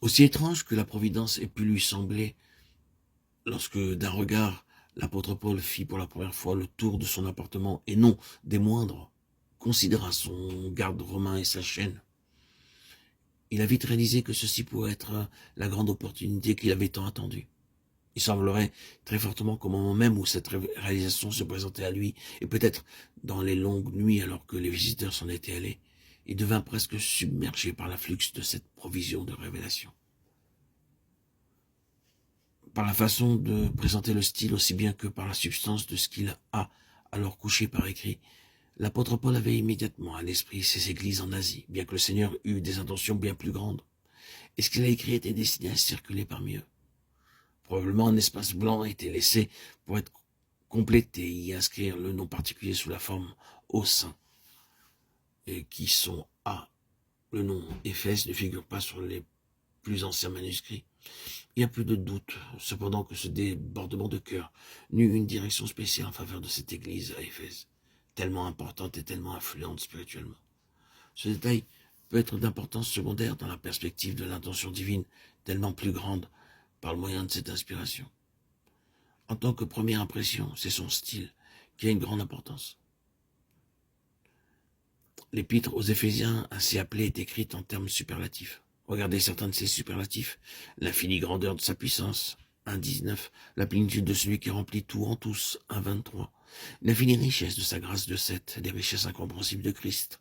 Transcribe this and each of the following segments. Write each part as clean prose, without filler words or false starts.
Aussi étrange que la providence ait pu lui sembler, lorsque d'un regard, l'apôtre Paul fit pour la première fois le tour de son appartement, et non des moindres, considéra son garde romain et sa chaîne. Il a vite réalisé que ceci pourrait être la grande opportunité qu'il avait tant attendue. Il semblerait très fortement qu'au moment même où cette réalisation se présentait à lui, et peut-être dans les longues nuits alors que les visiteurs s'en étaient allés, il devint presque submergé par l'afflux de cette provision de révélation. Par la façon de présenter le style aussi bien que par la substance de ce qu'il a alors couché par écrit, l'apôtre Paul avait immédiatement à l'esprit ces églises en Asie, bien que le Seigneur eût des intentions bien plus grandes. Et ce qu'il a écrit était destiné à circuler parmi eux. Probablement un espace blanc a été laissé pour être complété et y inscrire le nom particulier sous la forme au sein, et qui sont A. Le nom Éphèse ne figure pas sur les plus anciens manuscrits. Il n'y a plus de doute, cependant, que ce débordement de cœur n'eut une direction spéciale en faveur de cette église à Éphèse, tellement importante et tellement influente spirituellement. Ce détail peut être d'importance secondaire dans la perspective de l'intention divine, tellement plus grande par le moyen de cette inspiration. En tant que première impression, c'est son style qui a une grande importance. L'épître aux Éphésiens, ainsi appelée, est écrite en termes superlatifs. Regardez certains de ces superlatifs. L'infinie grandeur de sa puissance, 1,19. La plénitude de celui qui remplit tout en tous, 1,23. L'infinie richesse de sa grâce, 2,7. Les richesses incompréhensibles de Christ,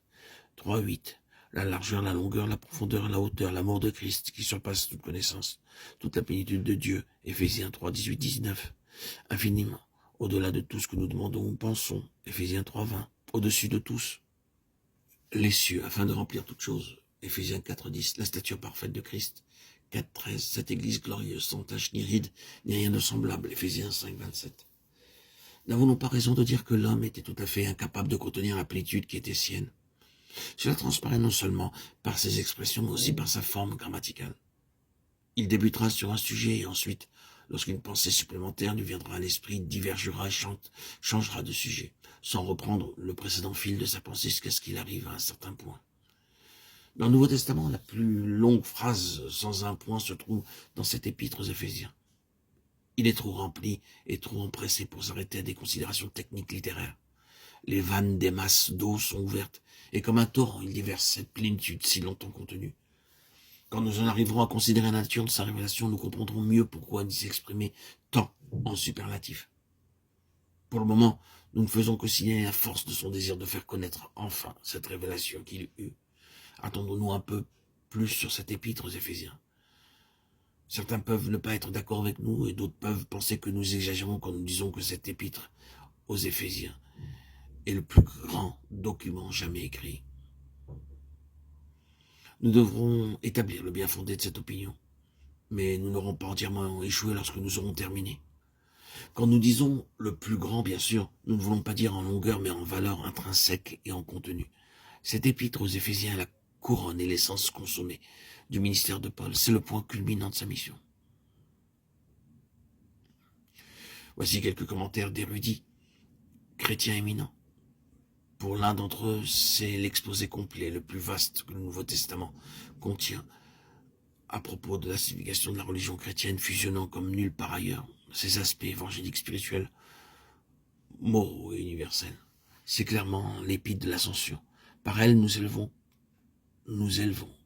3,8. La largeur, la longueur, la profondeur, la hauteur, l'amour de Christ qui surpasse toute connaissance, toute la plénitude de Dieu, Éphésiens 3, 18, 19. Infiniment, au-delà de tout ce que nous demandons ou pensons, Éphésiens 3, 20. Au-dessus de tous les cieux, afin de remplir toutes choses, Éphésiens 4, 10. La stature parfaite de Christ, 4, 13. Cette église glorieuse, sans tache ni ride, ni rien de semblable, Éphésiens 5, 27. N'avons-nous pas raison de dire que l'homme était tout à fait incapable de contenir la plénitude qui était sienne? Cela transparaît non seulement par ses expressions, mais aussi par sa forme grammaticale. Il débutera sur un sujet et ensuite, lorsqu'une pensée supplémentaire lui viendra à l'esprit, divergera et changera de sujet, sans reprendre le précédent fil de sa pensée jusqu'à ce qu'il arrive à un certain point. Dans le Nouveau Testament, la plus longue phrase sans un point se trouve dans cet épître aux Éphésiens. Il est trop rempli et trop empressé pour s'arrêter à des considérations techniques littéraires. Les vannes des masses d'eau sont ouvertes, et comme un torrent, il déverse cette plénitude si longtemps contenue. Quand nous en arriverons à considérer la nature de sa révélation, nous comprendrons mieux pourquoi il s'exprimait tant en superlatif. Pour le moment, nous ne faisons que signaler la force de son désir de faire connaître enfin cette révélation qu'il eut. Attendons-nous un peu plus sur cet épître aux Éphésiens. Certains peuvent ne pas être d'accord avec nous et d'autres peuvent penser que nous exagérons quand nous disons que cet épître aux Éphésiens est le plus grand document jamais écrit. Nous devrons établir le bien fondé de cette opinion, mais nous n'aurons pas entièrement échoué lorsque nous aurons terminé. Quand nous disons le plus grand, bien sûr, nous ne voulons pas dire en longueur, mais en valeur intrinsèque et en contenu. Cet épître aux Éphésiens est la couronne et l'essence consommée du ministère de Paul. C'est le point culminant de sa mission. Voici quelques commentaires d'érudits, chrétiens éminents. Pour l'un d'entre eux, c'est l'exposé complet, le plus vaste que le Nouveau Testament contient, à propos de la signification de la religion chrétienne, fusionnant comme nulle part ailleurs ses aspects évangéliques, spirituels, moraux et universels. C'est clairement l'épître de l'ascension. Par elle, nous élevons,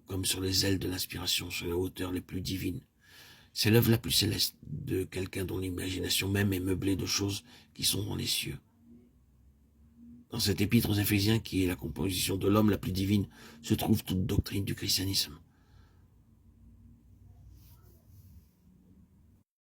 comme sur les ailes de l'inspiration, sur les hauteurs les plus divines. C'est l'œuvre la plus céleste de quelqu'un dont l'imagination même est meublée de choses qui sont dans les cieux. Dans cet épître aux Éphésiens, qui est la composition de l'homme la plus divine, se trouve toute doctrine du christianisme.